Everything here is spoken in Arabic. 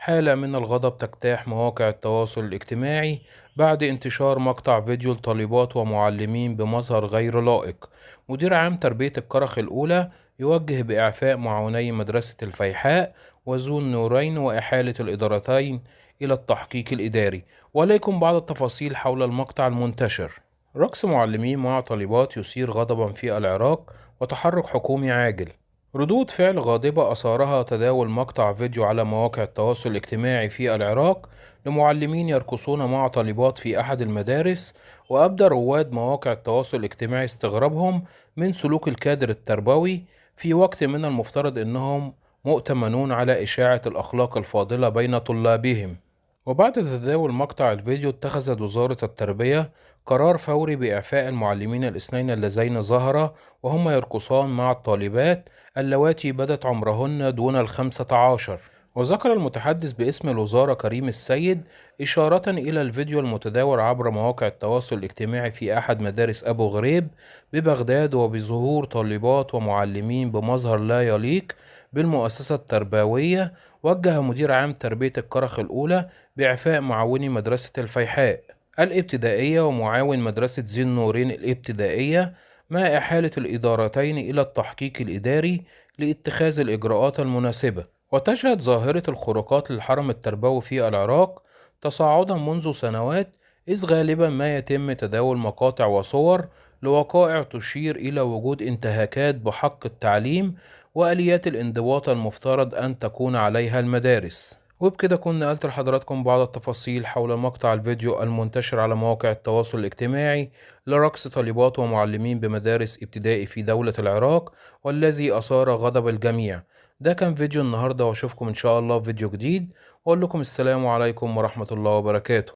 حالة من الغضب تجتاح مواقع التواصل الاجتماعي بعد انتشار مقطع فيديو لطالبات ومعلمين بمظهر غير لائق. مدير عام تربية الكرخ الأولى يوجه بإعفاء معاوني مدرسة الفيحاء وذو النورين وإحالة الإدارتين إلى التحقيق الإداري. وليكن بعض التفاصيل حول المقطع المنتشر. رقص معلمين مع طالبات يثير غضبا في العراق وتحرك حكومي عاجل. ردود فعل غاضبة أثارها تداول مقطع فيديو على مواقع التواصل الاجتماعي في العراق لمعلمين يرقصون مع طالبات في أحد المدارس. وأبدى رواد مواقع التواصل الاجتماعي استغرابهم من سلوك الكادر التربوي في وقت من المفترض أنهم مؤتمنون على إشاعة الأخلاق الفاضلة بين طلابهم. وبعد تداول مقطع الفيديو اتخذت وزارة التربية قرار فوري بإعفاء المعلمين الاثنين اللذين ظهرا وهما يرقصان مع الطالبات اللواتي بدت عمرهن دون ال15. وذكر المتحدث باسم الوزارة كريم السيد إشارة إلى الفيديو المتداول عبر مواقع التواصل الاجتماعي في أحد مدارس أبو غريب ببغداد وبظهور طالبات ومعلمين بمظهر لا يليق بالمؤسسة التربوية. وجه مدير عام تربية الكرخ الأولى بإعفاء معاوني مدرسة الفيحاء الابتدائية ومعاون مدرسة ذي النورين الابتدائية مع إحالة الإدارتين إلى التحقيق الإداري لاتخاذ الإجراءات المناسبة. وتشهد ظاهرة الخروقات للحرم التربوي في العراق تصاعدا منذ سنوات، إذ غالبا ما يتم تداول مقاطع وصور لوقائع تشير إلى وجود انتهاكات بحق التعليم وآليات الانضباط المفترض أن تكون عليها المدارس. وبكده كنا قلت لحضراتكم بعض التفاصيل حول مقطع الفيديو المنتشر على مواقع التواصل الاجتماعي لرقص طالبات ومعلمين بمدارس ابتدائي في دولة العراق، والذي أثار غضب الجميع. ده كان فيديو النهاردة، واشوفكم إن شاء الله في فيديو جديد، وأقول لكم السلام عليكم ورحمة الله وبركاته.